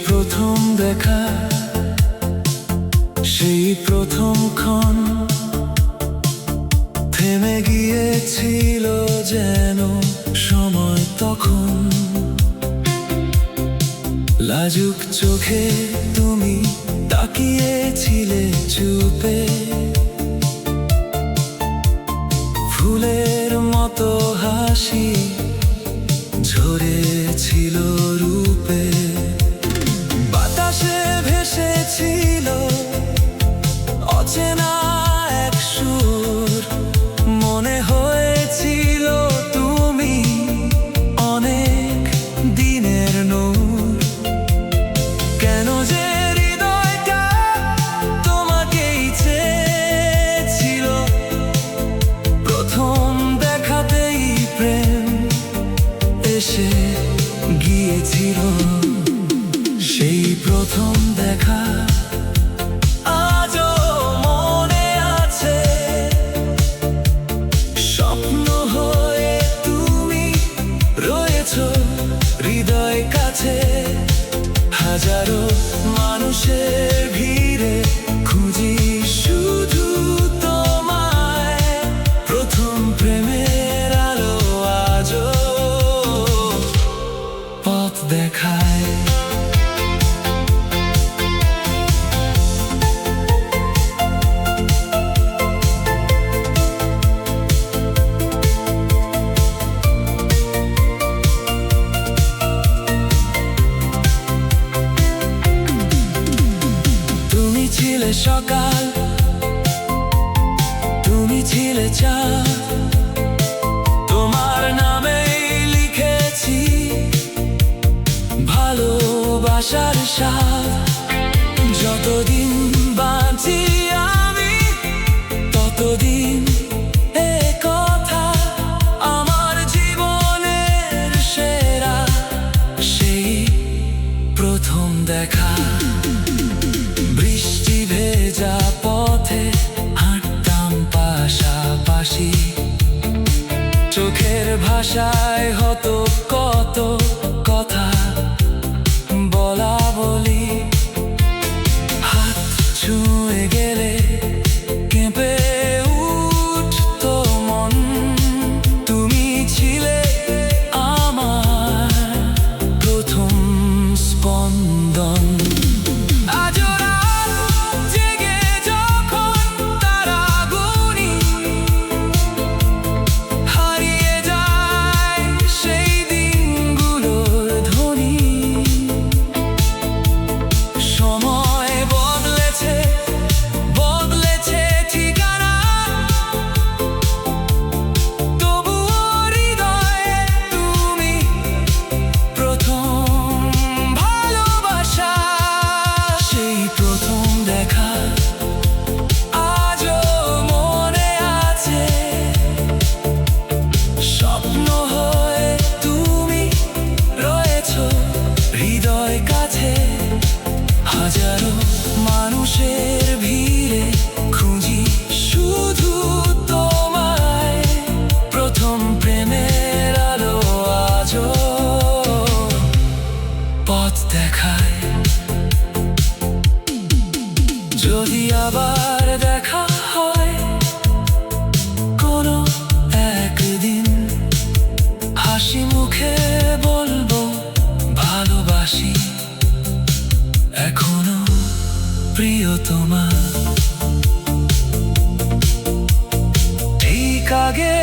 প্রথম দেখা, সেই প্রথম ক্ষণ থেমে গিয়েছিল যেন সময় তখন। লাজুক চোখে তুমি তাকিয়েছিলে চুপে, ফুলের মতো হাসি ঝরেছিল রূপে। বাতাসে ভেসেছিল অচেনা এক সুর, মনে হয়েছিল তুমি অনেক দিনের নূর। কেন যে হৃদয়টা তোমাকেই চেয়েছিল, প্রথম দেখাতেই প্রেম এসে গিয়েছিল। সেই প্রথম দেখা আজও মনে আছে, স্বপ্ন হয়ে তুমি রয়েছো হৃদয় কাছে। হাজারো মানুষের ভিড়ে খুঁজি শুধু তোমায়, প্রথম প্রেমের আলো আজও পথ দেখায়। তুমি ছিলে সকাল, তুমি ছিলে চাঁদ, তোমার নামেই লিখেছি ভালোবাসার স্বাদ। যতদিন বাঁচি আমি ততদিন এ কথা আমার জীবনের সেরা, সেই প্রথম দেখা। বৃষ্টি ভেজা পথে হাঁটতাম পাশাপাশি, চোখের ভাষায় হতো কত কথা বলা বলি। হাত ছুঁয়ে গেলে কেঁপে উঠতো মন, তুমি ছিলে আমার প্রথম স্পন্দন। হাজারো মানুষের ভিড়ে খুঁজি শুধু তোমায়, প্রথম প্রেমের আলো আজও পথ দেখায়। যদি আবার দেখা হয় কোনো একদিন, হাসি মুখে বলবো ভালোবাসি এখনো প্রিয়তমা। ঠিক আগে